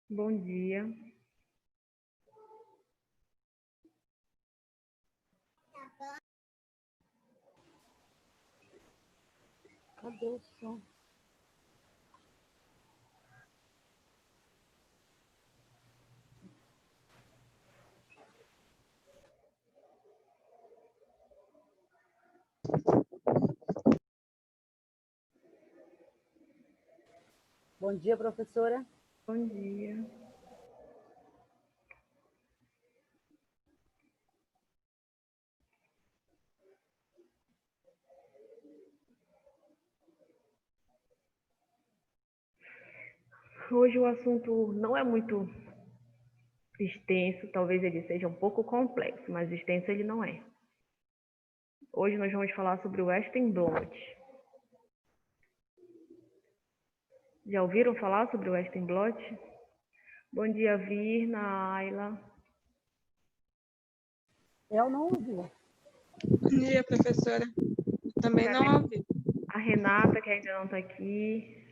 Bom dia. Cadê o som? Bom dia, professora. Bom dia. Hoje o assunto não é muito extenso, talvez ele seja um pouco complexo, mas extenso ele não é. Hoje nós vamos falar sobre o Westenblat. Já ouviram falar sobre o Westenblat? Bom dia, Virna, Ayla. Eu não ouvi. Bom dia, professora. Também não ouvi. A Renata, que ainda não está aqui.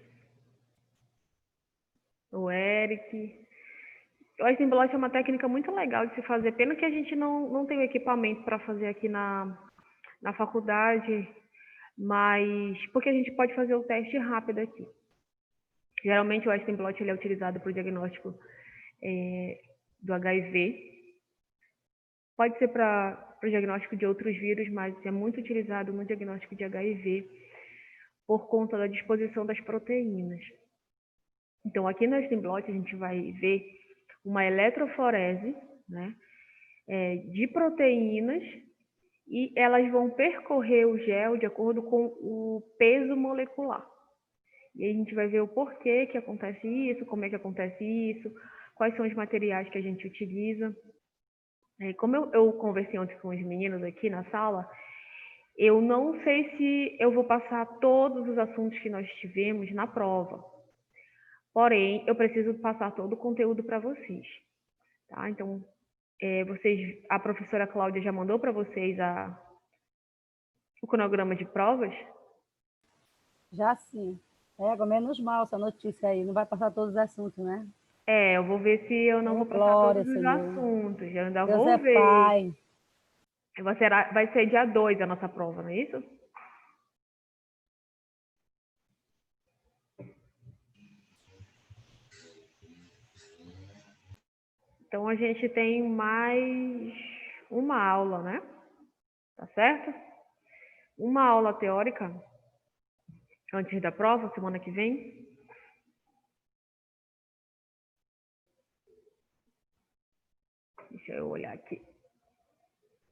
O Eric. O Westenblat é uma técnica muito legal de se fazer. Pena que a gente não tem o equipamento para fazer aqui na faculdade, mas porque a gente pode fazer o teste rápido aqui. Geralmente o Westenblat ele é utilizado para o diagnóstico do HIV. Pode ser para o diagnóstico de outros vírus, mas é muito utilizado no diagnóstico de HIV por conta da disposição das proteínas. Então, aqui no Westenblat a gente vai ver uma eletroforese, né, de proteínas, e elas vão percorrer o gel de acordo com o peso molecular. E aí a gente vai ver o porquê que acontece isso, como é que acontece isso, quais são os materiais que a gente utiliza. Como eu conversei ontem com os meninos aqui na sala, eu não sei se eu vou passar todos os assuntos que nós tivemos na prova. Porém, eu preciso passar todo o conteúdo para vocês. Tá? Então, a professora Cláudia já mandou para vocês o cronograma de provas? Já sim. Menos mal essa notícia aí. Não vai passar todos os assuntos, né? Eu vou ver se eu não vou passar Glória, todos os Senhor. assuntos. Eu ainda Deus vou é ver. Pai. Vai ser dia 2 a nossa prova, não é isso? Então a gente tem mais uma aula, né? Tá certo? Uma aula teórica antes da prova, semana que vem. Deixa eu olhar aqui.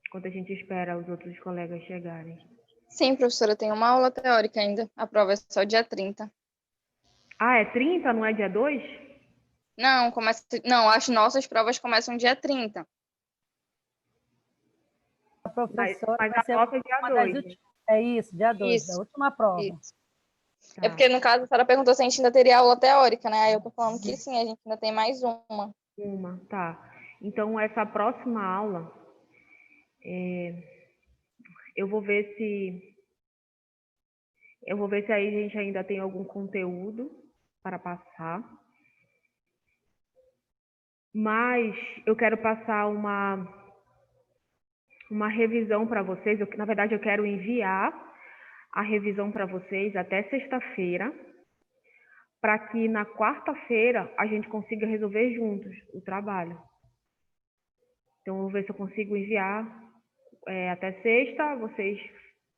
Enquanto a gente espera os outros colegas chegarem. Sim, professora, tem uma aula teórica ainda. A prova é só dia 30. Ah, é 30, não é dia 2? Não, as nossas provas começam dia 30. A professora Mas vai a ser nossa é dia uma 2. das últimas. É isso, dia 2, a Isso, última prova. isso. Tá. É porque, no caso, a senhora perguntou se a gente ainda teria aula teórica, né? Aí eu tô falando que sim, a gente ainda tem mais uma. Tá. Então, essa próxima aula, eu vou ver se aí a gente ainda tem algum conteúdo para passar. Mas eu quero passar uma revisão para vocês. Na verdade, eu quero enviar a revisão para vocês até sexta-feira, para que na quarta-feira a gente consiga resolver juntos o trabalho. Então, eu vou ver se eu consigo enviar até sexta, vocês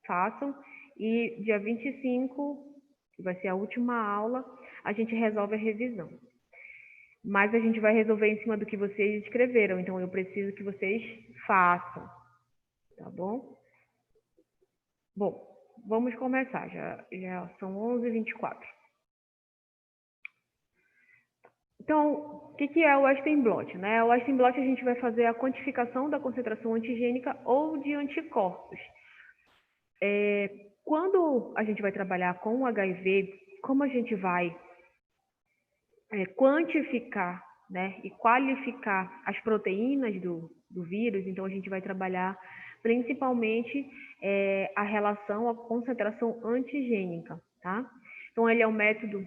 façam, e dia 25, que vai ser a última aula, a gente resolve a revisão. Mas a gente vai resolver em cima do que vocês escreveram, então eu preciso que vocês façam, tá bom? Bom, vamos começar, já são 11h24. Então, o que é o Westenblot, né? O Westenblot a gente vai fazer a quantificação da concentração antigênica ou de anticorpos. Quando a gente vai trabalhar com o HIV, como a gente vai quantificar, né, e qualificar as proteínas do vírus, então a gente vai trabalhar principalmente a relação à concentração antigênica, tá? Então, ele é um método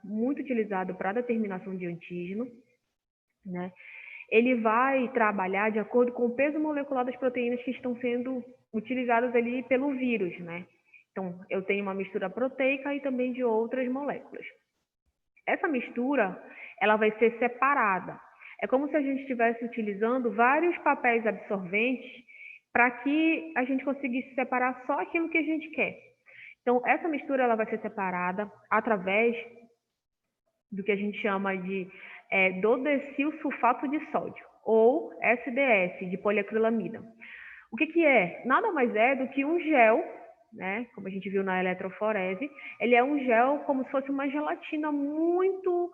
muito utilizado para a determinação de antígeno, né? Ele vai trabalhar de acordo com o peso molecular das proteínas que estão sendo utilizadas ali pelo vírus, né? Então, eu tenho uma mistura proteica e também de outras moléculas. Essa mistura, ela vai ser separada. É como se a gente estivesse utilizando vários papéis absorventes para que a gente conseguisse separar só aquilo que a gente quer. Então, essa mistura ela vai ser separada através do que a gente chama de dodecil sulfato de sódio, ou SDS, de poliacrilamida. O que é? Nada mais é do que um gel, né? Como a gente viu na eletroforese, ele é um gel como se fosse uma gelatina muito...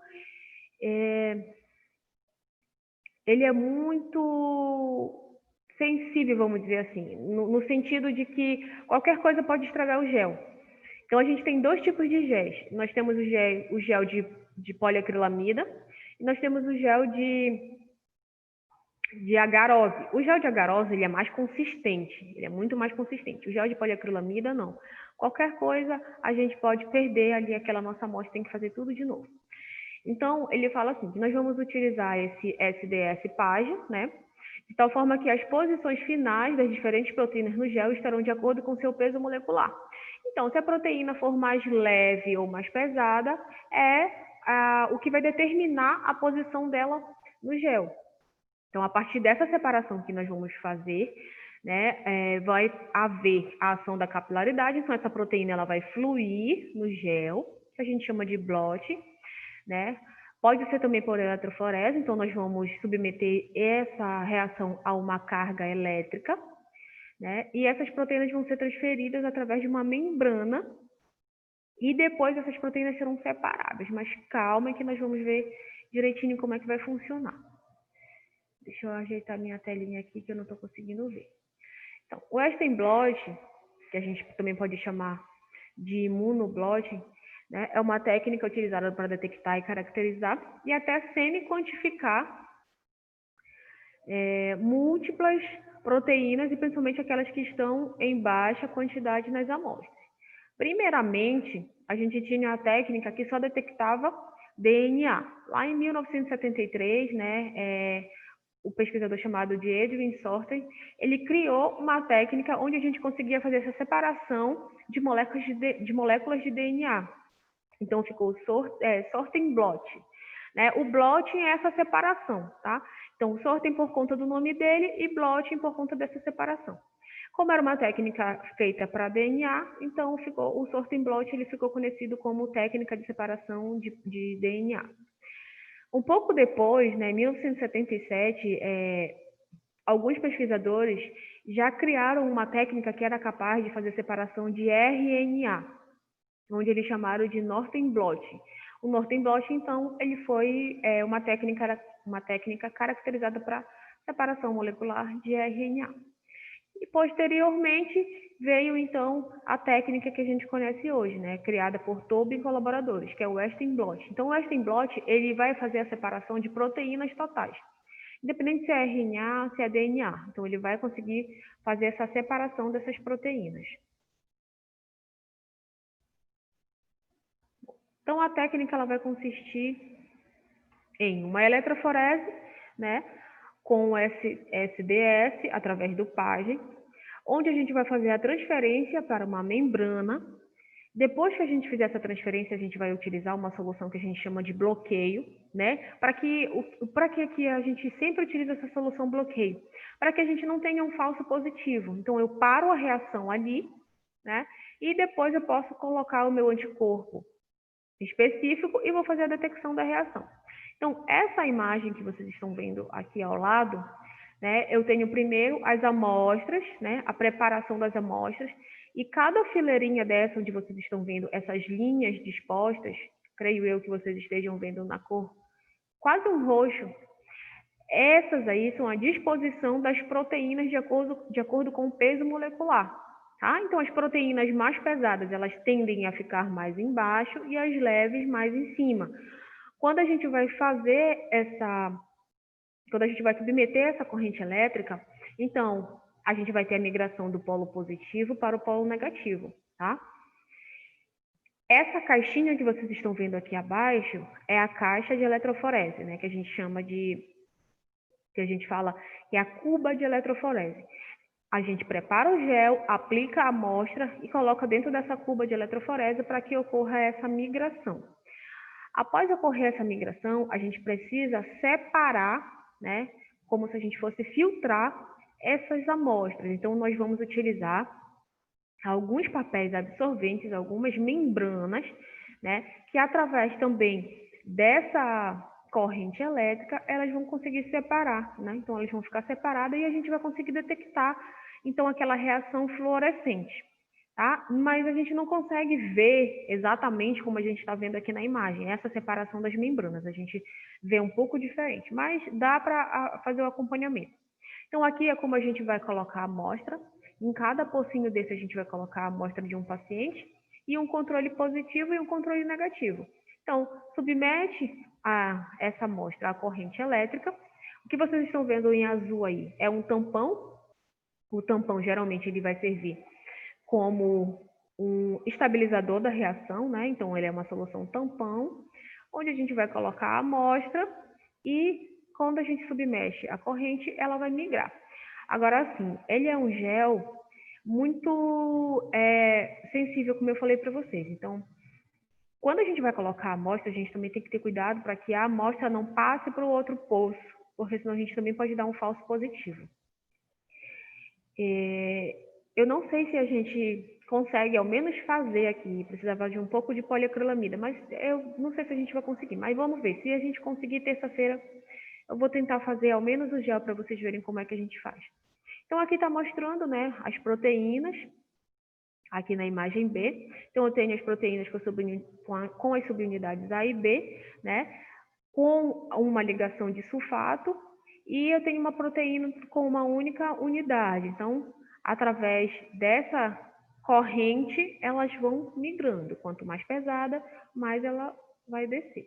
ele é muito sensível, vamos dizer assim, no sentido de que qualquer coisa pode estragar o gel. Então, a gente tem dois tipos de géis. Nós temos o gel de poliacrilamida e nós temos o gel de agarose. O gel de agarose ele é mais consistente, ele é muito mais consistente. O gel de poliacrilamida, não. Qualquer coisa, a gente pode perder ali aquela nossa amostra, tem que fazer tudo de novo. Então, ele fala assim, que nós vamos utilizar esse SDS-PAG, né? De tal forma que as posições finais das diferentes proteínas no gel estarão de acordo com seu peso molecular. Então, se a proteína for mais leve ou mais pesada, o que vai determinar a posição dela no gel. Então, a partir dessa separação que nós vamos fazer, né, vai haver a ação da capilaridade. Então, essa proteína ela vai fluir no gel, que a gente chama de blot, né? Pode ser também por eletroforese, então nós vamos submeter essa reação a uma carga elétrica, né? E essas proteínas vão ser transferidas através de uma membrana e depois essas proteínas serão separadas. Mas calma que nós vamos ver direitinho como é que vai funcionar. Deixa eu ajeitar minha telinha aqui que eu não estou conseguindo ver. Então, o Western blot, que a gente também pode chamar de imunoblotting, né, é uma técnica utilizada para detectar e caracterizar e até semi-quantificar múltiplas proteínas e principalmente aquelas que estão em baixa quantidade nas amostras. Primeiramente, a gente tinha a técnica que só detectava DNA. Lá em 1973, né, o pesquisador chamado de Edwin Sorten, ele criou uma técnica onde a gente conseguia fazer essa separação de moléculas de DNA. Então, ficou sorting blot. Né? O blotting é essa separação, tá? Então, sorting por conta do nome dele e blotting por conta dessa separação. Como era uma técnica feita para DNA, então o sorting blot ele ficou conhecido como técnica de separação de DNA. Um pouco depois, né, em 1977, alguns pesquisadores já criaram uma técnica que era capaz de fazer separação de RNA, onde eles chamaram de Northern blot. O Northern blot, então, ele foi uma técnica caracterizada para separação molecular de RNA. E, posteriormente, veio, então, a técnica que a gente conhece hoje, né, criada por Tobin e colaboradores, que é o Western blot. Então, o Western blot, ele vai fazer a separação de proteínas totais, independente se é RNA, se é DNA. Então, ele vai conseguir fazer essa separação dessas proteínas. Então, a técnica ela vai consistir em uma eletroforese, né, com o SDS, através do PAGE, onde a gente vai fazer a transferência para uma membrana. Depois que a gente fizer essa transferência, a gente vai utilizar uma solução que a gente chama de bloqueio, né? Para que a gente sempre utiliza essa solução bloqueio? Para que a gente não tenha um falso positivo. Então, eu paro a reação ali, né? E depois eu posso colocar o meu anticorpo específico e vou fazer a detecção da reação. Então, essa imagem que vocês estão vendo aqui ao lado, né, eu tenho primeiro as amostras, né, a preparação das amostras, e cada fileirinha dessa, onde vocês estão vendo essas linhas dispostas, creio eu que vocês estejam vendo na cor quase um roxo, essas aí são a disposição das proteínas de acordo com o peso molecular. Tá? Então, as proteínas mais pesadas, elas tendem a ficar mais embaixo e as leves mais em cima. Quando a gente vai submeter essa corrente elétrica, então, a gente vai ter a migração do polo positivo para o polo negativo, tá? Essa caixinha que vocês estão vendo aqui abaixo é a caixa de eletroforese, né? Que a gente chama de, que a gente fala que é a cuba de eletroforese. A gente prepara o gel, aplica a amostra e coloca dentro dessa cuba de eletroforese para que ocorra essa migração. Após ocorrer essa migração, a gente precisa separar, né, como se a gente fosse filtrar essas amostras. Então, nós vamos utilizar alguns papéis absorventes, algumas membranas, né, que através também dessa corrente elétrica, elas vão conseguir separar, né? Então, elas vão ficar separadas e a gente vai conseguir detectar, então, aquela reação fluorescente, tá? Mas a gente não consegue ver exatamente como a gente está vendo aqui na imagem, essa separação das membranas. A gente vê um pouco diferente, mas dá para fazer o acompanhamento. Então, aqui é como a gente vai colocar a amostra. Em cada pocinho desse, a gente vai colocar a amostra de um paciente e um controle positivo e um controle negativo. Então, submete essa amostra à corrente elétrica. O que vocês estão vendo em azul aí é um tampão. O tampão, geralmente, ele vai servir como um estabilizador da reação, né? Então, ele é uma solução tampão, onde a gente vai colocar a amostra e, quando a gente submete a corrente, ela vai migrar. Agora, assim, ele é um gel muito sensível, como eu falei para vocês. Então, quando a gente vai colocar a amostra, a gente também tem que ter cuidado para que a amostra não passe para o outro poço, porque senão a gente também pode dar um falso positivo. Eu não sei se a gente consegue ao menos fazer aqui, precisava de um pouco de poliacrilamida, mas eu não sei se a gente vai conseguir, mas vamos ver. Se a gente conseguir terça-feira, eu vou tentar fazer ao menos o gel para vocês verem como é que a gente faz. Então, aqui está mostrando, né, as proteínas, aqui na imagem B. Então, eu tenho as proteínas com as subunidades A e B, né, com uma ligação de sulfato, e eu tenho uma proteína com uma única unidade. Então, através dessa corrente, elas vão migrando. Quanto mais pesada, mais ela vai descer.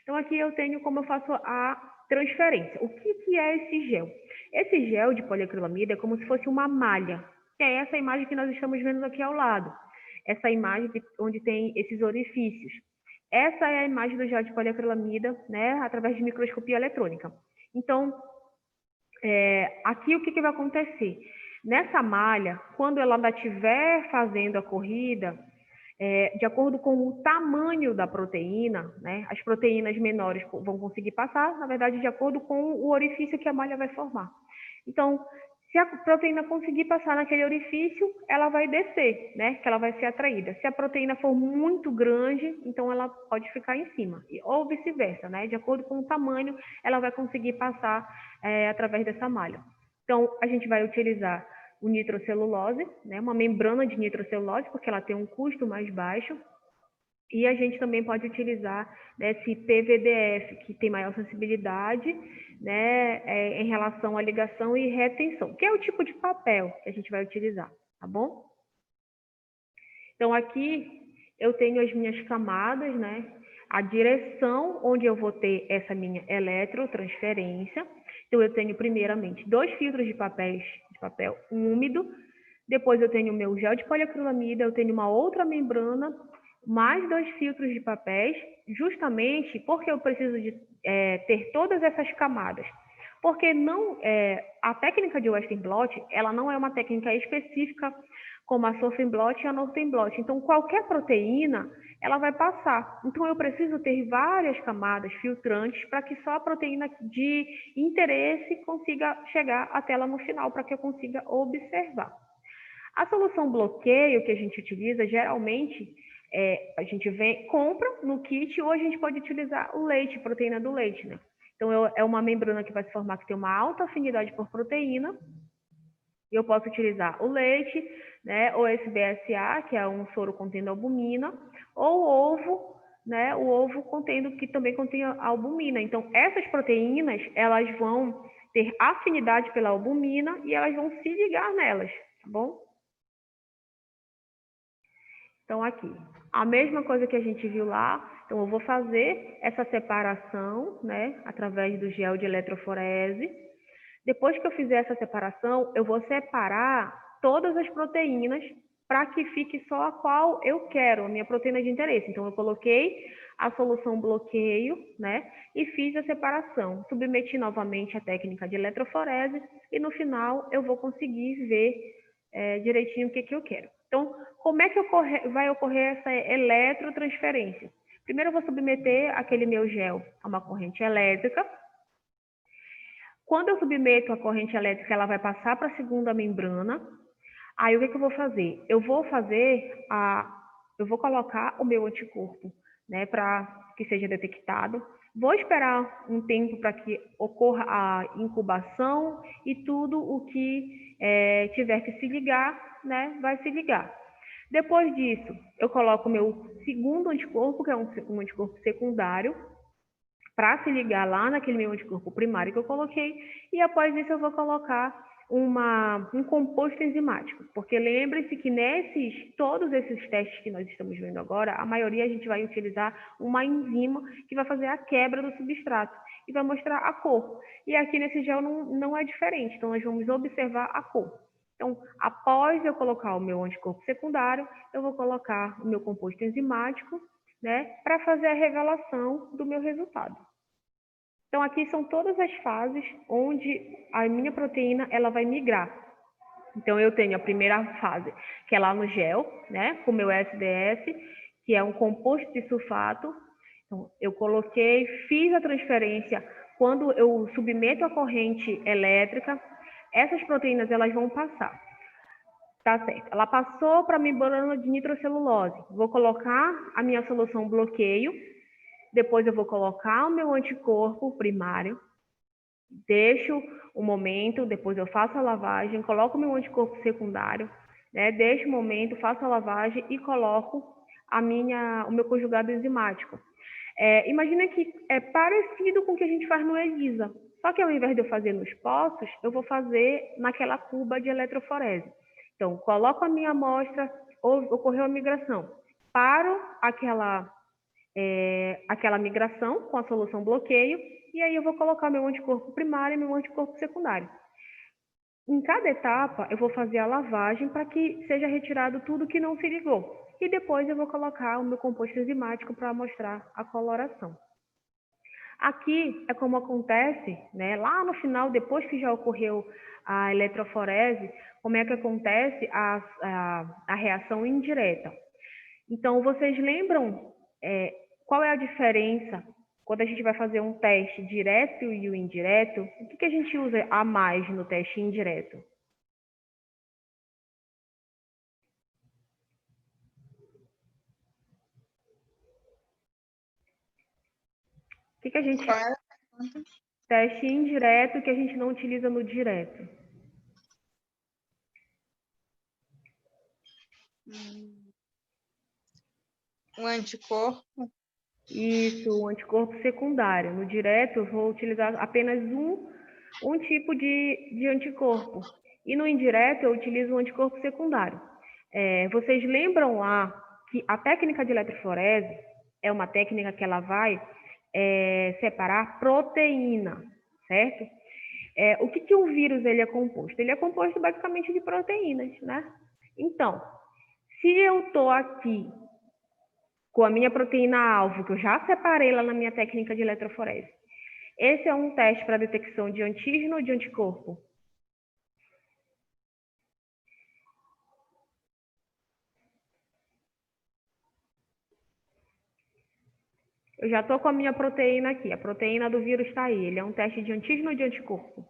Então, aqui eu tenho como eu faço a transferência. O que é esse gel? Esse gel de poliacrilamida é como se fosse uma malha, que é essa imagem que nós estamos vendo aqui ao lado. Essa imagem onde tem esses orifícios. Essa é a imagem do gel de poliacrilamida, né, através de microscopia eletrônica. Então, aqui o que vai acontecer? Nessa malha, quando ela ainda estiver fazendo a corrida, de acordo com o tamanho da proteína, né, as proteínas menores vão conseguir passar, na verdade, de acordo com o orifício que a malha vai formar. Então, se a proteína conseguir passar naquele orifício, ela vai descer, né, que ela vai ser atraída. Se a proteína for muito grande, então ela pode ficar em cima, ou vice-versa, né, de acordo com o tamanho, ela vai conseguir passar através dessa malha. Então, a gente vai utilizar o nitrocelulose, né, uma membrana de nitrocelulose, porque ela tem um custo mais baixo. E a gente também pode utilizar, né, esse PVDF, que tem maior sensibilidade, né, em relação à ligação e retenção, que é o tipo de papel que a gente vai utilizar, tá bom? Então, aqui eu tenho as minhas camadas, né, a direção onde eu vou ter essa minha eletrotransferência. Então, eu tenho primeiramente 2 filtros de papel úmido, depois eu tenho o meu gel de poliacrilamida, eu tenho uma outra membrana, mais 2 filtros de papéis, justamente porque eu preciso de ter todas essas camadas. Porque a técnica de Western blot, ela não é uma técnica específica como a Southern blot e a Northern blot. Então, qualquer proteína, ela vai passar. Então, eu preciso ter várias camadas filtrantes para que só a proteína de interesse consiga chegar até ela no final, para que eu consiga observar. A solução bloqueio que a gente utiliza, geralmente, a gente compra no kit, ou a gente pode utilizar o leite, proteína do leite, né? Então, é uma membrana que vai se formar que tem uma alta afinidade por proteína. E eu posso utilizar o leite, né, ou esse BSA, que é um soro contendo albumina, ou o ovo, né, o ovo que também contém albumina. Então, essas proteínas, elas vão ter afinidade pela albumina e elas vão se ligar nelas, tá bom? Então, aqui, a mesma coisa que a gente viu lá. Então, eu vou fazer essa separação, né, através do gel de eletroforese. Depois que eu fizer essa separação, eu vou separar todas as proteínas para que fique só a qual eu quero, a minha proteína de interesse. Então, eu coloquei a solução bloqueio, né? E fiz a separação. Submeti novamente a técnica de eletroforese e no final eu vou conseguir ver direitinho o que eu quero. Então, como é que vai ocorrer essa eletrotransferência? Primeiro eu vou submeter aquele meu gel a uma corrente elétrica. Quando eu submeto a corrente elétrica, ela vai passar para a segunda membrana. Aí o que eu vou fazer? Eu vou colocar o meu anticorpo, né, para que seja detectado. Vou esperar um tempo para que ocorra a incubação e tudo o que tiver que se ligar, né, vai se ligar. Depois disso, eu coloco o meu segundo anticorpo, que é um anticorpo secundário, para se ligar lá naquele meu anticorpo primário que eu coloquei, e após isso eu vou colocar um composto enzimático, porque lembre-se que todos esses testes que nós estamos vendo agora, a maioria a gente vai utilizar uma enzima que vai fazer a quebra do substrato e vai mostrar a cor. E aqui nesse gel não é diferente, então nós vamos observar a cor. Então, após eu colocar o meu anticorpo secundário, eu vou colocar o meu composto enzimático, né, para fazer a revelação do meu resultado. Então, aqui são todas as fases onde a minha proteína ela vai migrar. Então, eu tenho a primeira fase, que é lá no gel, né, com o meu SDS, que é um composto de sulfato. Então, eu coloquei, fiz a transferência. Quando eu submeto a corrente elétrica, essas proteínas elas vão passar. Tá certo. Ela passou para a membrana de nitrocelulose. Vou colocar a minha solução bloqueio. Depois eu vou colocar o meu anticorpo primário. Deixo um momento, depois eu faço a lavagem, coloco o meu anticorpo secundário, né? Deixo um momento, faço a lavagem e coloco o meu conjugado enzimático. Imagina que é parecido com o que a gente faz no ELISA, só que ao invés de eu fazer nos poços, eu vou fazer naquela cuba de eletroforese. Então, coloco a minha amostra, ocorreu a migração, paro aquela migração com a solução bloqueio, e aí eu vou colocar meu anticorpo primário e meu anticorpo secundário. Em cada etapa, eu vou fazer a lavagem para que seja retirado tudo que não se ligou. E depois eu vou colocar o meu composto enzimático para mostrar a coloração. Aqui é como acontece, né, lá no final, depois que já ocorreu a eletroforese, como é que acontece a reação indireta. Então, vocês lembram qual é a diferença quando a gente vai fazer um teste direto e o indireto? O que a gente usa a mais no teste indireto? O que a gente... Qual é? Teste indireto que a gente não utiliza no direto. Um anticorpo. Isso, o anticorpo secundário. No direto, eu vou utilizar apenas um tipo de anticorpo. E no indireto, eu utilizo o anticorpo secundário. Vocês lembram lá que a técnica de eletroforese é uma técnica que ela vai separar proteína, certo? O que um vírus ele é composto? Ele é composto basicamente de proteínas, né? Então, se eu estou aqui com a minha proteína-alvo, que eu já separei lá na minha técnica de eletroforese, esse é um teste para detecção de antígeno ou de anticorpo? Eu já estou com a minha proteína aqui, a proteína do vírus está aí. Ele é um teste de antígeno ou de anticorpo?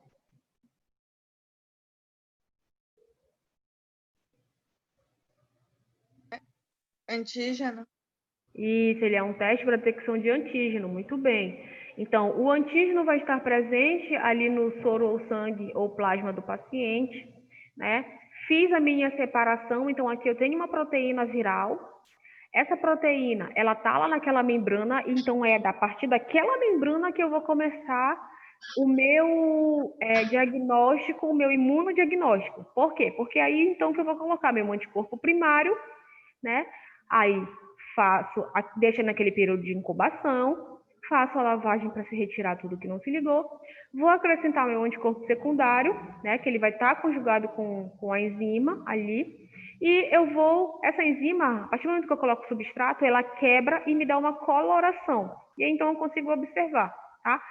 Antígeno. Isso, ele é um teste para detecção de antígeno, muito bem. Então, o antígeno vai estar presente ali no soro ou sangue ou plasma do paciente, né? Fiz a minha separação, então aqui eu tenho uma proteína viral. Essa proteína, ela tá lá naquela membrana, então é a partir daquela membrana que eu vou começar o meu diagnóstico, o meu imunodiagnóstico. Por quê? Porque aí então que eu vou colocar meu anticorpo primário, né? Aí deixa naquele período de incubação, faço a lavagem para se retirar tudo que não se ligou, vou acrescentar meu anticorpo secundário, né? Que ele vai estar conjugado com a enzima ali, E essa enzima, a partir do momento que eu coloco o substrato, ela quebra e me dá uma coloração. E aí, então eu consigo observar, tá?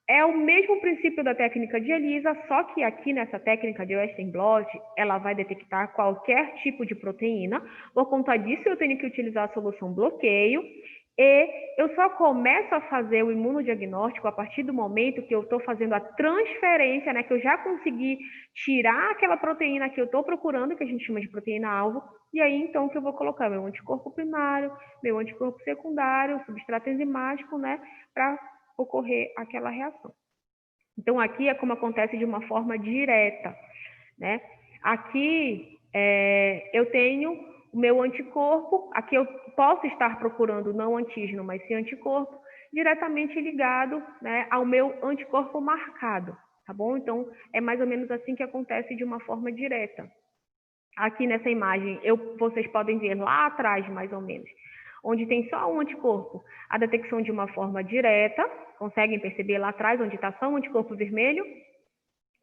É o mesmo princípio da técnica de ELISA, só que aqui nessa técnica de Western blot, ela vai detectar qualquer tipo de proteína. Por conta disso, eu tenho que utilizar a solução bloqueio. E eu só começo a fazer o imunodiagnóstico a partir do momento que eu estou fazendo a transferência, né, que eu já consegui tirar aquela proteína que eu estou procurando, que a gente chama de proteína-alvo, e aí então que eu vou colocar meu anticorpo primário, meu anticorpo secundário, substrato enzimático, né, para ocorrer aquela reação. Então, aqui é como acontece de uma forma direta, né? Aqui eu tenho o meu anticorpo, aqui eu posso estar procurando não antígeno, mas sim anticorpo, diretamente ligado, né, ao meu anticorpo marcado, tá bom? Então, é mais ou menos assim que acontece de uma forma direta. Aqui nessa imagem, vocês podem ver lá atrás, mais ou menos, onde tem só um anticorpo, a detecção de uma forma direta, conseguem perceber lá atrás, onde está só um anticorpo vermelho?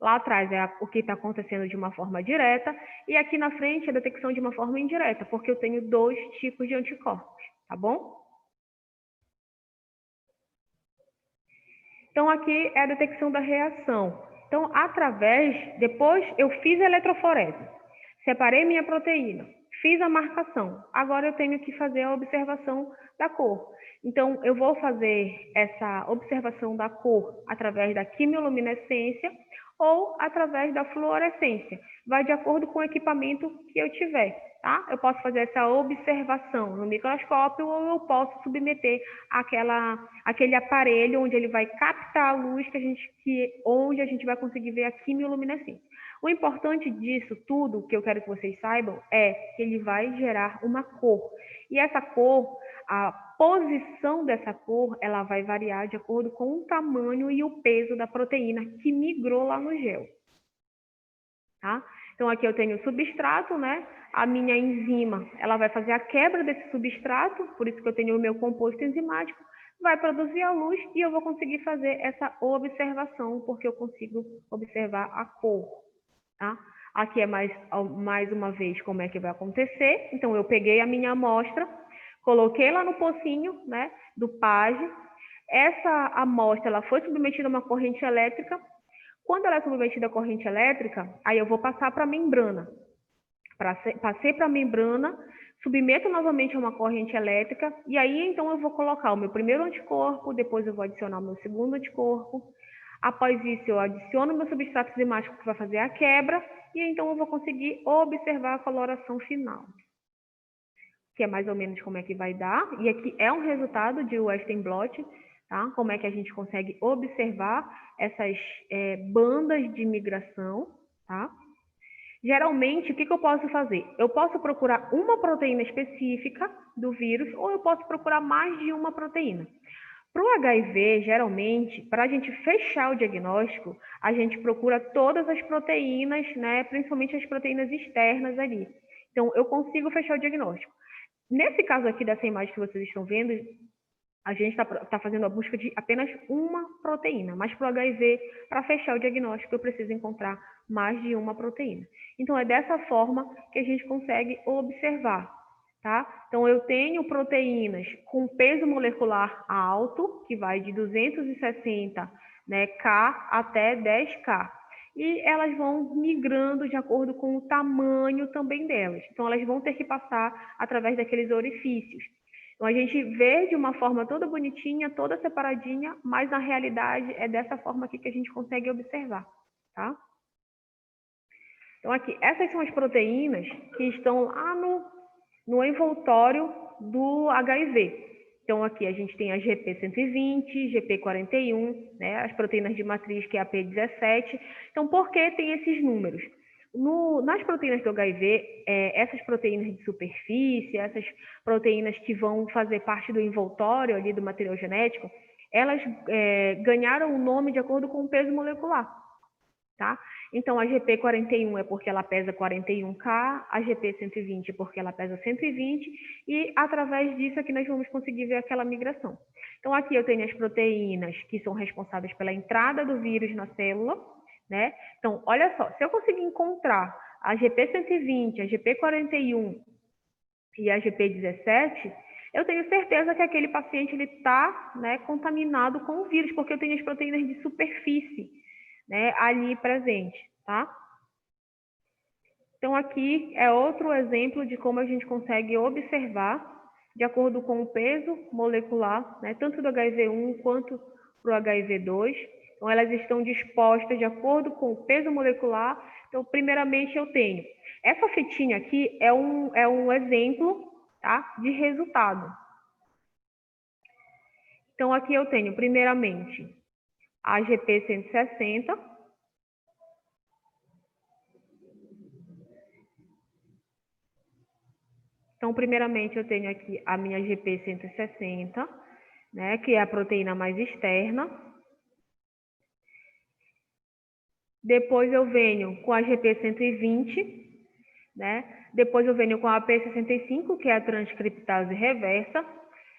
Lá atrás é o que está acontecendo de uma forma direta, e aqui na frente a detecção de uma forma indireta, porque eu tenho 2 tipos de anticorpos, tá bom? Então, aqui é a detecção da reação. Então, depois eu fiz a eletroforese, separei minha proteína, fiz a marcação, agora eu tenho que fazer a observação da cor. Então, eu vou fazer essa observação da cor através da quimioluminescência ou através da fluorescência. Vai de acordo com o equipamento que eu tiver, tá? Eu posso fazer essa observação no microscópio ou eu posso submeter aquele aparelho onde ele vai captar a luz onde a gente vai conseguir ver a quimioluminescência. O importante disso tudo, que eu quero que vocês saibam, é que ele vai gerar uma cor. E essa cor, a posição dessa cor, ela vai variar de acordo com o tamanho e o peso da proteína que migrou lá no gel. Tá? Então, aqui eu tenho o substrato, né? A minha enzima, ela vai fazer a quebra desse substrato, por isso que eu tenho o meu composto enzimático, vai produzir a luz e eu vou conseguir fazer essa observação, porque eu consigo observar a cor. Tá? Aqui é mais uma vez como é que vai acontecer. Então, eu peguei a minha amostra, coloquei lá no pocinho, né, do PAGE. Essa amostra ela foi submetida a uma corrente elétrica. Quando ela é submetida à corrente elétrica, aí eu vou passar para a membrana. Passei para a membrana, submeto novamente a uma corrente elétrica, e aí então eu vou colocar o meu primeiro anticorpo, depois eu vou adicionar o meu segundo anticorpo. Após isso, eu adiciono o meu substrato enzimático que vai fazer a quebra, e então eu vou conseguir observar a coloração final. Que é mais ou menos como é que vai dar. E aqui é um resultado de Western blot, tá? Como é que a gente consegue observar essas bandas de migração, tá? Geralmente, o que eu posso fazer? Eu posso procurar uma proteína específica do vírus ou eu posso procurar mais de uma proteína. Para o HIV, geralmente, para a gente fechar o diagnóstico, a gente procura todas as proteínas, né, principalmente as proteínas externas ali. Então, eu consigo fechar o diagnóstico. Nesse caso aqui dessa imagem que vocês estão vendo, a gente está fazendo a busca de apenas uma proteína, mas para o HIV, para fechar o diagnóstico, eu preciso encontrar mais de uma proteína. Então, é dessa forma que a gente consegue observar, tá? Então, eu tenho proteínas com peso molecular alto, que vai de 260, né, K até 10K. E elas vão migrando de acordo com o tamanho também delas. Então, elas vão ter que passar através daqueles orifícios. Então, a gente vê de uma forma toda bonitinha, toda separadinha, mas na realidade é dessa forma aqui que a gente consegue observar, tá? Então, aqui, essas são as proteínas que estão lá no envoltório do HIV. Então, aqui a gente tem a GP120, GP41, né, as proteínas de matriz, que é a P17. Então, por que tem esses números? Nas proteínas do HIV, essas proteínas de superfície, essas proteínas que vão fazer parte do envoltório ali do material genético, elas ganharam o nome de acordo com o peso molecular. Tá? Então, a GP41 é porque ela pesa 41K, a GP120 é porque ela pesa 120, e através disso é que nós vamos conseguir ver aquela migração. Então, aqui eu tenho as proteínas que são responsáveis pela entrada do vírus na célula, né? Então, olha só, se eu conseguir encontrar a GP120, a GP41 e a GP17, eu tenho certeza que aquele paciente está, né, contaminado com o vírus, porque eu tenho as proteínas de superfície, né, ali presente, tá? Então, aqui é outro exemplo de como a gente consegue observar, de acordo com o peso molecular, né, tanto do HIV1 quanto para o HIV2. Então, elas estão dispostas de acordo com o peso molecular. Então, primeiramente, eu tenho. Essa fitinha aqui é um exemplo, tá, de resultado. Então, aqui eu tenho, primeiramente, a GP160. Então, primeiramente, eu tenho aqui a minha GP160, né, que é a proteína mais externa. Depois eu venho com a GP120, né? Depois eu venho com a P65, que é a transcriptase reversa.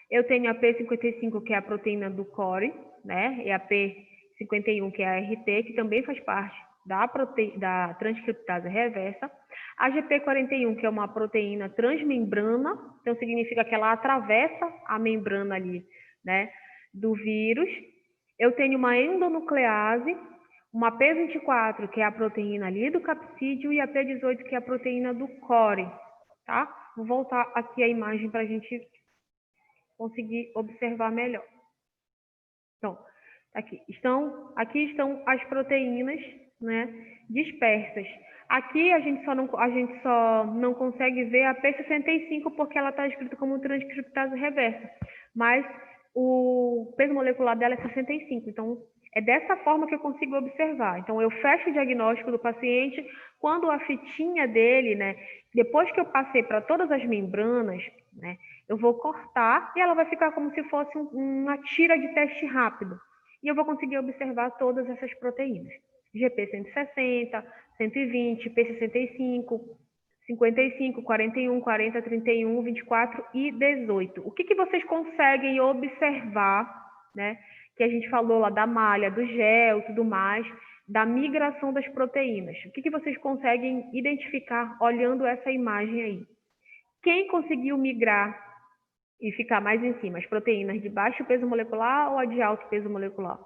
Eu tenho a P55, que é a proteína do core, né? E a P51, que é a RT, que também faz parte da transcriptase reversa. A GP41, que é uma proteína transmembrana, então significa que ela atravessa a membrana ali, né, do vírus. Eu tenho uma endonuclease, uma P24, que é a proteína ali do capsídeo, e a P18, que é a proteína do core, tá? Vou voltar aqui a imagem para a gente conseguir observar melhor. Então, aqui estão as proteínas, né, dispersas. Aqui a gente só não consegue ver a P65 porque ela está escrita como transcriptase reversa, mas o peso molecular dela é 65. Então, é dessa forma que eu consigo observar. Então, eu fecho o diagnóstico do paciente quando a fitinha dele, né, depois que eu passei para todas as membranas, né, eu vou cortar e ela vai ficar como se fosse uma tira de teste rápido. E eu vou conseguir observar todas essas proteínas. GP160, 120, P65, 55, 41, 40, 31, 24 e 18. O que vocês conseguem observar, né? Que a gente falou lá da malha, do gel, tudo mais, da migração das proteínas. O que vocês conseguem identificar olhando essa imagem aí? Quem conseguiu migrar e ficar mais em cima, as proteínas de baixo peso molecular ou a de alto peso molecular?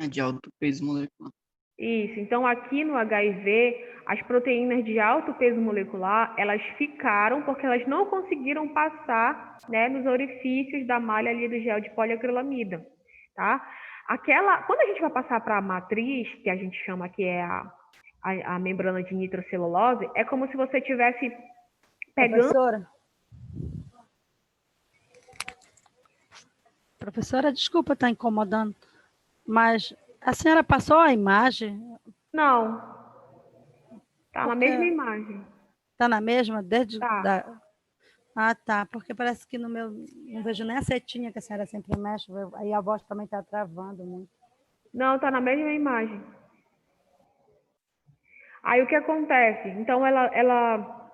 É de alto peso molecular. Isso, então aqui no HIV, as proteínas de alto peso molecular, elas ficaram porque elas não conseguiram passar, né, nos orifícios da malha ali do gel de poliacrilamida, tá? Quando a gente vai passar para a matriz, que a gente chama que é a membrana de nitrocelulose, é como se você tivesse pegando... Professora, desculpa estar incomodando, mas a senhora passou a imagem? Não. Tá na mesma imagem. Tá na mesma? Desde Tá. Ah, tá. Porque parece que no meu... Não vejo nem a setinha que a senhora sempre mexe. Aí a voz também está travando muito. Não, tá na mesma imagem. Aí o que acontece? Então ela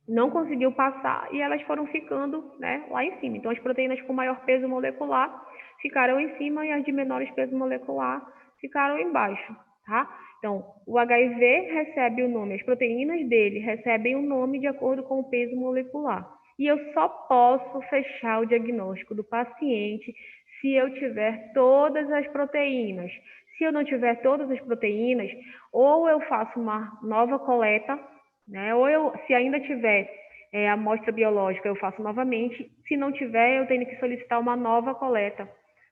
não conseguiu passar e elas foram ficando, né, lá em cima. Então as proteínas com maior peso molecular ficaram em cima e as de menores peso molecular ficaram embaixo, tá? Então o HIV recebe o nome, as proteínas dele recebem o nome de acordo com o peso molecular. E eu só posso fechar o diagnóstico do paciente se eu tiver todas as proteínas. Se eu não tiver todas as proteínas, ou eu faço uma nova coleta, né? Ou se ainda tiver amostra biológica, eu faço novamente. Se não tiver, eu tenho que solicitar uma nova coleta,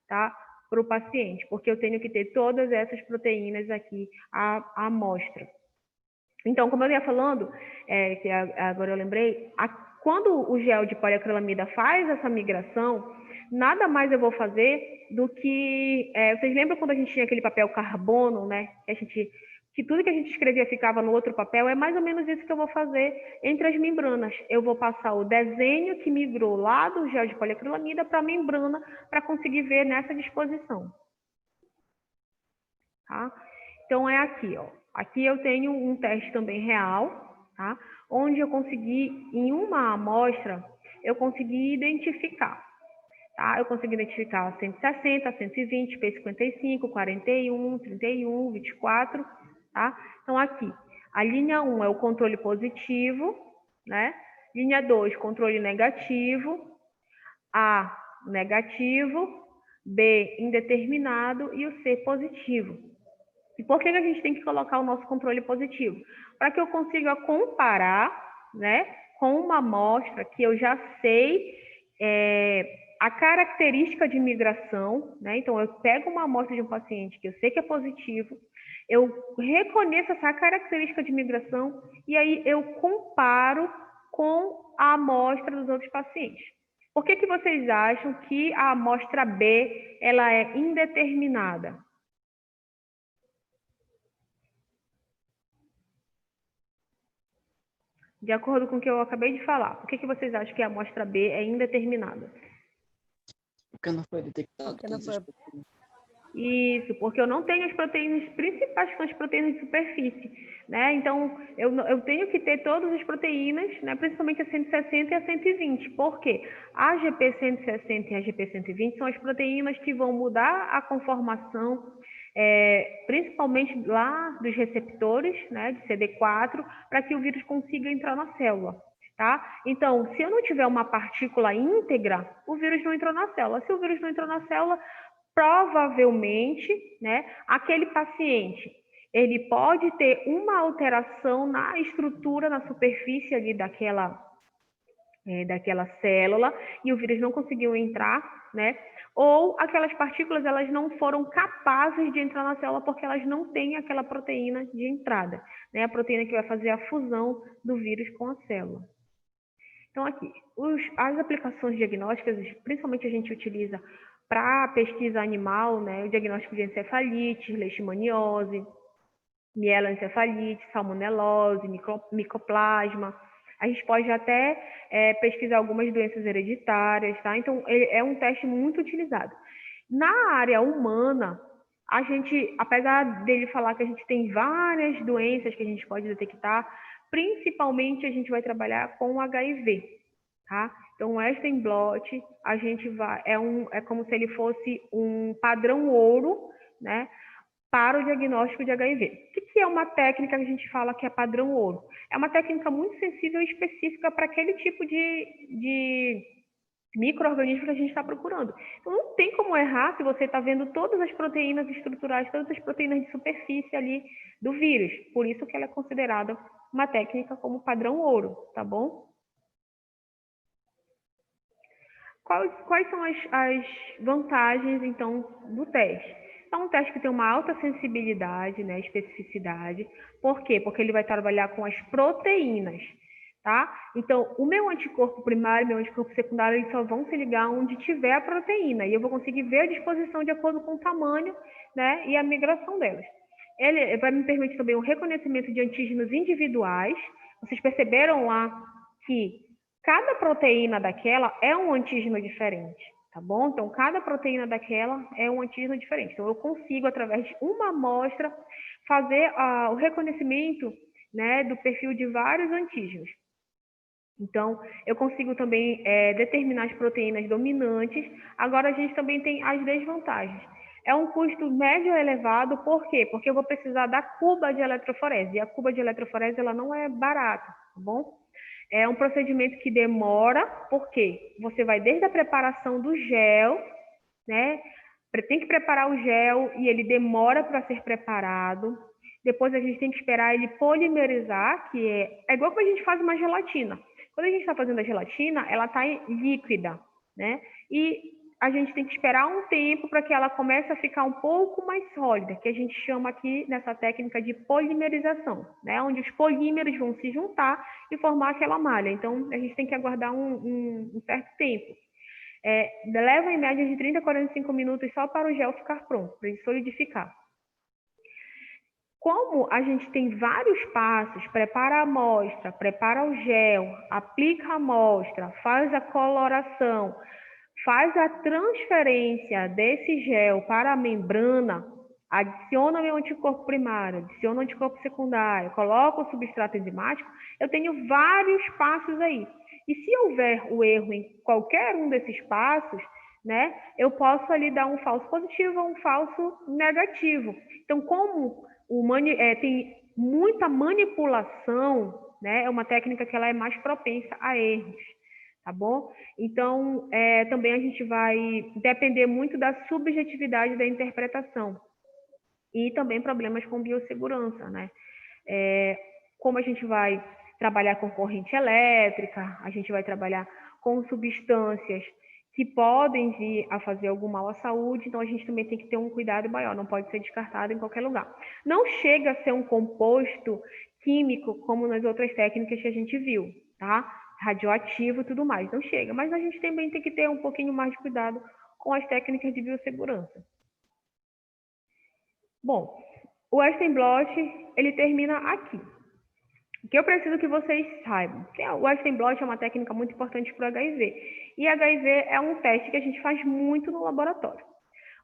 tá? Para o paciente, porque eu tenho que ter todas essas proteínas aqui à amostra. Então, como eu ia falando, que agora eu lembrei, quando o gel de poliacrilamida faz essa migração, nada mais eu vou fazer do que... vocês lembram quando a gente tinha aquele papel carbono, né? Que tudo que a gente escrevia ficava no outro papel? É mais ou menos isso que eu vou fazer entre as membranas. Eu vou passar o desenho que migrou lá do gel de poliacrilamida para a membrana para conseguir ver nessa disposição. Tá? Então, é aqui, ó. Aqui eu tenho um teste também real, tá? Onde eu consegui, em uma amostra, eu consegui identificar. tá? Eu consigo identificar 160, 120, P55, 41, 31, 24, tá? Então, aqui, a linha 1 é o controle positivo, né? Linha 2, controle negativo. A, negativo. B, indeterminado. E o C, positivo. E por que a gente tem que colocar o nosso controle positivo? Para que eu consiga comparar, né, com uma amostra que eu já sei a característica de migração, né? Então, eu pego uma amostra de um paciente que eu sei que é positivo, eu reconheço essa característica de migração e aí eu comparo com a amostra dos outros pacientes. Por que vocês acham que a amostra B ela é indeterminada? De acordo com o que eu acabei de falar, por que vocês acham que a amostra B é indeterminada? Porque não foi detectado Porque não todas as foi- proteínas. Isso, porque eu não tenho as proteínas principais, que são as proteínas de superfície, né? Então, eu tenho que ter todas as proteínas, né? Principalmente a 160 e a 120. Por quê? A GP160 e a GP120 são as proteínas que vão mudar a conformação, principalmente lá dos receptores, né? De CD4, para que o vírus consiga entrar na célula. Tá? Então, se eu não tiver uma partícula íntegra, o vírus não entrou na célula. Se o vírus não entrou na célula, provavelmente, né, aquele paciente, ele pode ter uma alteração na estrutura, na superfície ali daquela célula, e o vírus não conseguiu entrar, né? Ou aquelas partículas, elas não foram capazes de entrar na célula porque elas não têm aquela proteína de entrada, né? A proteína que vai fazer a fusão do vírus com a célula. Então, aqui, as aplicações diagnósticas, principalmente a gente utiliza para pesquisa animal, né, o diagnóstico de encefalite, leishmaniose, mieloencefalite, salmonelose, micoplasma. A gente pode até pesquisar algumas doenças hereditárias, tá? Então, é um teste muito utilizado. Na área humana, a gente, apesar dele falar que a gente tem várias doenças que a gente pode detectar, principalmente a gente vai trabalhar com HIV, tá? Então, o Western blot, a gente vai, é como se ele fosse um padrão ouro, né, para o diagnóstico de HIV. O que é uma técnica que a gente fala que é padrão ouro? É uma técnica muito sensível e específica para aquele tipo de micro-organismo que a gente está procurando. Então, não tem como errar se você está vendo todas as proteínas estruturais, todas as proteínas de superfície ali do vírus. Por isso que ela é considerada uma técnica como padrão ouro, tá bom? Quais são as vantagens, então, do teste? É um teste que tem uma alta sensibilidade, né, especificidade. Por quê? Porque ele vai trabalhar com as proteínas, tá? Então, o meu anticorpo primário e meu anticorpo secundário, eles só vão se ligar onde tiver a proteína. E eu vou conseguir ver a disposição de acordo com o tamanho, né, e a migração delas. Ele vai me permitir também o reconhecimento de antígenos individuais. Vocês perceberam lá que cada proteína daquela é um antígeno diferente, tá bom? Então, cada proteína daquela é um antígeno diferente. Então, eu consigo, através de uma amostra, fazer o reconhecimento, né, do perfil de vários antígenos. Então, eu consigo também determinar as proteínas dominantes. Agora, a gente também tem as desvantagens. É um custo médio elevado, por quê? Porque eu vou precisar da cuba de eletroforese. E a cuba de eletroforese, ela não é barata, tá bom? É um procedimento que demora, porque você vai desde a preparação do gel, né? Tem que preparar o gel e ele demora para ser preparado. Depois a gente tem que esperar ele polimerizar, que é igual quando a gente faz uma gelatina. Quando a gente está fazendo a gelatina, ela está líquida, né? E a gente tem que esperar um tempo para que ela comece a ficar um pouco mais sólida, que a gente chama aqui nessa técnica de polimerização, né? Onde os polímeros vão se juntar e formar aquela malha. Então, a gente tem que aguardar um certo tempo. Leva em média de 30 a 45 minutos só para o gel ficar pronto, para ele solidificar. Como a gente tem vários passos, prepara a amostra, prepara o gel, aplica a amostra, faz a coloração, faz a transferência desse gel para a membrana, adiciona meu anticorpo primário, adiciona o anticorpo secundário, coloca o substrato enzimático, eu tenho vários passos aí. E se houver o erro em qualquer um desses passos, né? Eu posso ali dar um falso positivo ou um falso negativo. Então, como tem muita manipulação, né? É uma técnica que ela é mais propensa a erros, tá bom? Então, também a gente vai depender muito da subjetividade da interpretação e também problemas com biossegurança, né? Como a gente vai trabalhar com corrente elétrica, a gente vai trabalhar com substâncias que podem vir a fazer algum mal à saúde, então a gente também tem que ter um cuidado maior, não pode ser descartado em qualquer lugar. Não chega a ser um composto químico como nas outras técnicas que a gente viu, tá? Radioativo e tudo mais, não chega, mas a gente também tem que ter um pouquinho mais de cuidado com as técnicas de biossegurança. Bom, o Western blot, ele termina aqui. O que eu preciso que vocês saibam? O Western blot é uma técnica muito importante para o HIV. E HIV é um teste que a gente faz muito no laboratório.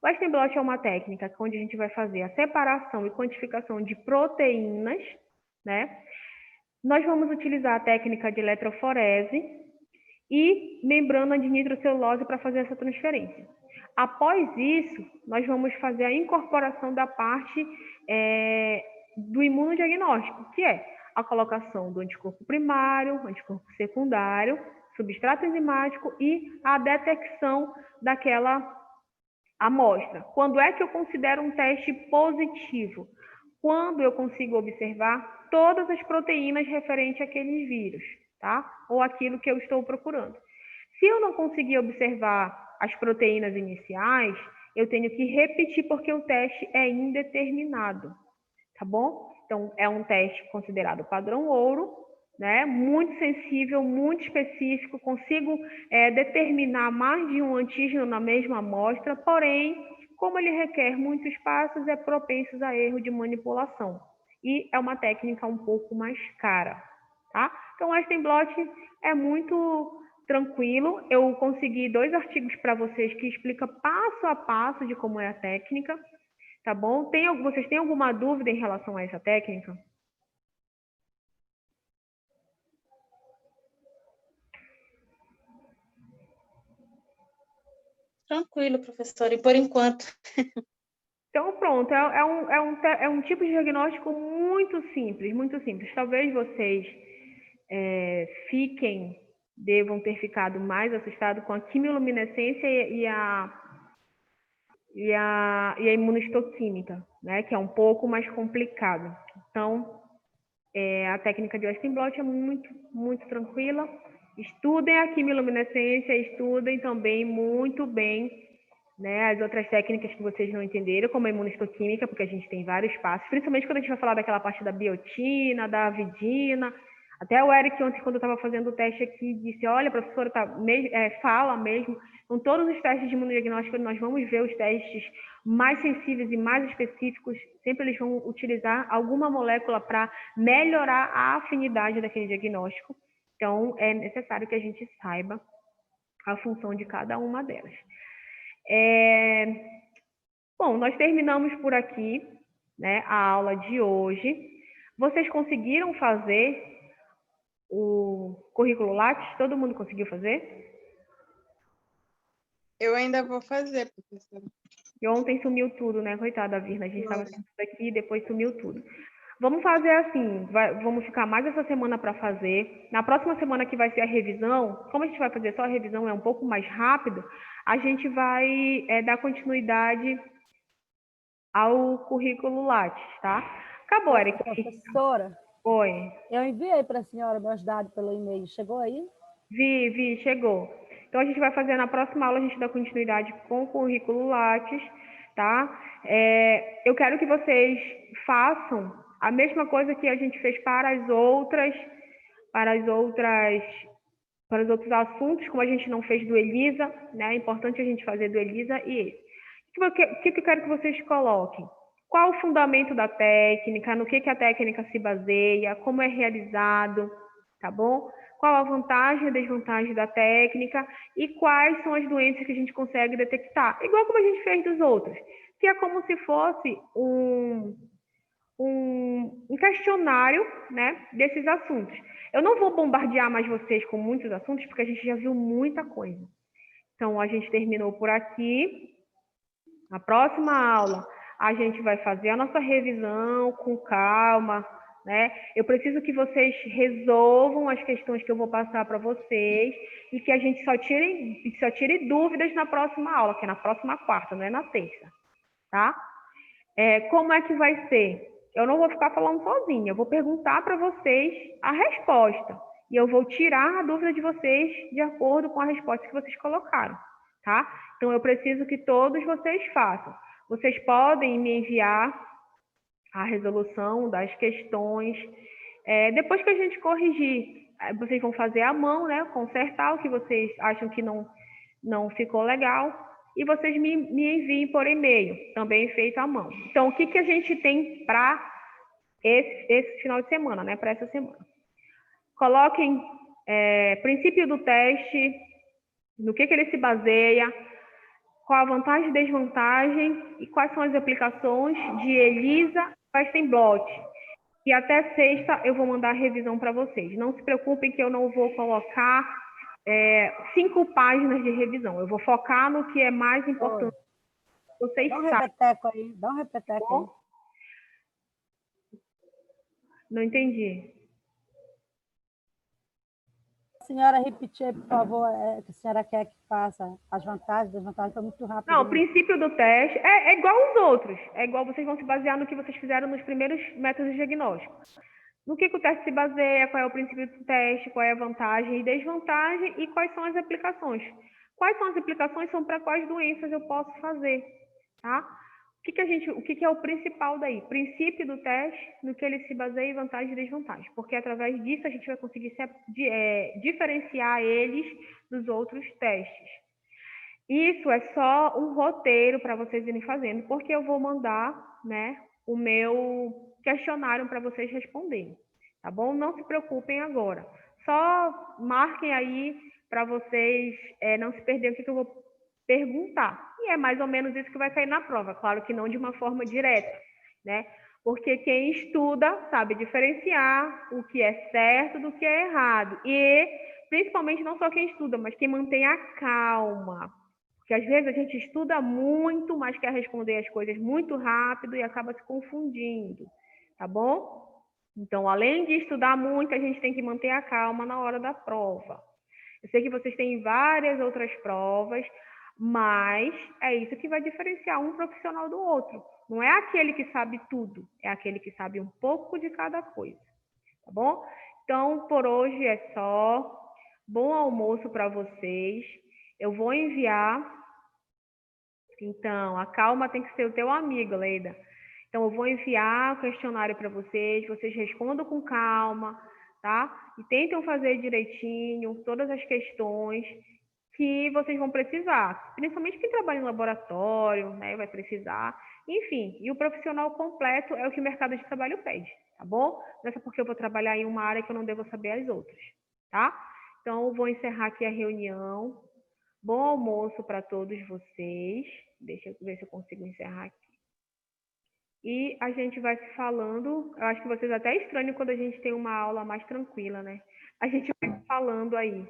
O Western blot é uma técnica onde a gente vai fazer a separação e quantificação de proteínas, né? Nós vamos utilizar a técnica de eletroforese e membrana de nitrocelulose para fazer essa transferência. Após isso, nós vamos fazer a incorporação da parte do imunodiagnóstico, que é a colocação do anticorpo primário, anticorpo secundário, substrato enzimático e a detecção daquela amostra. Quando é que eu considero um teste positivo? Quando eu consigo observar todas as proteínas referentes àqueles vírus, tá? Ou aquilo que eu estou procurando. Se eu não conseguir observar as proteínas iniciais, eu tenho que repetir porque o teste é indeterminado, tá bom? Então, é um teste considerado padrão ouro, né? Muito sensível, muito específico, consigo determinar mais de um antígeno na mesma amostra, porém, como ele requer muitos passos, é propenso a erro de manipulação. E é uma técnica um pouco mais cara, tá? Então, o Western blot é muito tranquilo. Eu consegui 2 artigos para vocês que explicam passo a passo de como é a técnica, tá bom? Vocês têm alguma dúvida em relação a essa técnica? Tranquilo, professor, e por enquanto. Então, pronto, é um tipo de diagnóstico muito simples, muito simples. Talvez vocês devam ter ficado mais assustados com a quimiluminescência e a imunistoquímica, né, que é um pouco mais complicado. Então, a técnica de Western blot é muito, muito tranquila. Estudem a quimiluminescência, estudem também muito bem, né, as outras técnicas que vocês não entenderam, como a imunistoquímica, porque a gente tem vários passos, principalmente quando a gente vai falar daquela parte da biotina, da avidina. Até o Eric, ontem, quando eu estava fazendo o teste aqui, disse, olha, a professora fala mesmo, com todos os testes de imunodiagnóstico, nós vamos ver os testes mais sensíveis e mais específicos, sempre eles vão utilizar alguma molécula para melhorar a afinidade daquele diagnóstico. Então, é necessário que a gente saiba a função de cada uma delas. Bom, nós terminamos por aqui, né, a aula de hoje. Vocês conseguiram fazer o currículo Lattes? Todo mundo conseguiu fazer? Eu ainda vou fazer, professora. E ontem sumiu tudo, né? Coitada da Virna, a gente estava aqui e depois sumiu tudo. Vamos fazer assim, vamos ficar mais essa semana para fazer. Na próxima semana que vai ser a revisão, como a gente vai fazer só a revisão, é um pouco mais rápido, a gente vai dar continuidade ao currículo Lattes, tá? Acabou, Eric. Professora, Oi. eu enviei para a senhora meus dados pelo e-mail. Chegou aí? Vi, chegou. Então, a gente vai fazer na próxima aula, a gente dá continuidade com o currículo Lattes, tá? Eu quero que vocês façam a mesma coisa que a gente fez para os outros assuntos, como a gente não fez do ELISA, né? É importante a gente fazer do ELISA e esse. O que eu quero que vocês coloquem? Qual o fundamento da técnica, no que a técnica se baseia, como é realizado, tá bom? Qual a vantagem e a desvantagem da técnica e quais são as doenças que a gente consegue detectar, igual como a gente fez dos outros, que é como se fosse um questionário, né, desses assuntos. Eu não vou bombardear mais vocês com muitos assuntos, porque a gente já viu muita coisa. Então, a gente terminou por aqui. Na próxima aula, a gente vai fazer a nossa revisão com calma, né? Eu preciso que vocês resolvam as questões que eu vou passar para vocês e que a gente só tire dúvidas na próxima aula, que é na próxima quarta, não é na terça, tá? Como é que vai ser? Eu não vou ficar falando sozinha, eu vou perguntar para vocês a resposta e eu vou tirar a dúvida de vocês de acordo com a resposta que vocês colocaram, tá? Então, eu preciso que todos vocês façam. Vocês podem me enviar a resolução das questões. Depois que a gente corrigir, vocês vão fazer à mão, né? Consertar o que vocês acham que não ficou legal. E vocês me enviem por e-mail, também feito à mão. Então, o que a gente tem para esse final de semana, né? Para essa semana. Coloquem princípio do teste, no que ele se baseia, qual a vantagem e desvantagem e quais são as aplicações de ELISA e Westenblot. E até sexta eu vou mandar a revisão para vocês. Não se preocupem que eu não vou colocar 5 páginas de revisão. Eu vou focar no que é mais importante. Vocês Dá um sabem. repeteco aí, dá um repeteco aí. Não entendi. A senhora repetir, por favor, que a senhora quer que faça as vantagens, desvantagens, foi muito rápido. Não, o princípio do teste é igual aos outros. É igual, vocês vão se basear no que vocês fizeram nos primeiros métodos de diagnóstico. No que o teste se baseia, qual é o princípio do teste, qual é a vantagem e desvantagem e quais são as aplicações. Quais são as aplicações, são para quais doenças eu posso fazer, tá? O que é o principal daí? Princípio do teste, no que ele se baseia, vantagem e desvantagem. Porque através disso a gente vai conseguir diferenciar eles dos outros testes. Isso é só um roteiro para vocês irem fazendo, porque eu vou mandar, né, o meu questionário para vocês responderem, tá bom? Não se preocupem agora. Só marquem aí para vocês não se perderem o que eu vou perguntar. E é mais ou menos isso que vai cair na prova. Claro que não de uma forma direta, né? Porque quem estuda sabe diferenciar o que é certo do que é errado. E, principalmente, não só quem estuda, mas quem mantém a calma. Porque, às vezes, a gente estuda muito, mas quer responder as coisas muito rápido e acaba se confundindo, tá bom? Então, além de estudar muito, a gente tem que manter a calma na hora da prova. Eu sei que vocês têm várias outras provas, mas é isso que vai diferenciar um profissional do outro. Não é aquele que sabe tudo, é aquele que sabe um pouco de cada coisa, tá bom? Então, por hoje é só. Bom almoço para vocês. Eu vou enviar. Então, a calma tem que ser o teu amigo, Leida. Então, eu vou enviar o questionário para vocês respondam com calma, tá? E tentem fazer direitinho todas as questões que vocês vão precisar, principalmente quem trabalha em laboratório, né, vai precisar, enfim, e o profissional completo é o que o mercado de trabalho pede, tá bom? Não é só porque eu vou trabalhar em uma área que eu não devo saber as outras, tá? Então, eu vou encerrar aqui a reunião. Bom almoço para todos vocês. Deixa eu ver se eu consigo encerrar aqui. E a gente vai se falando. Eu acho que vocês até estranham quando a gente tem uma aula mais tranquila, né? A gente vai falando aí.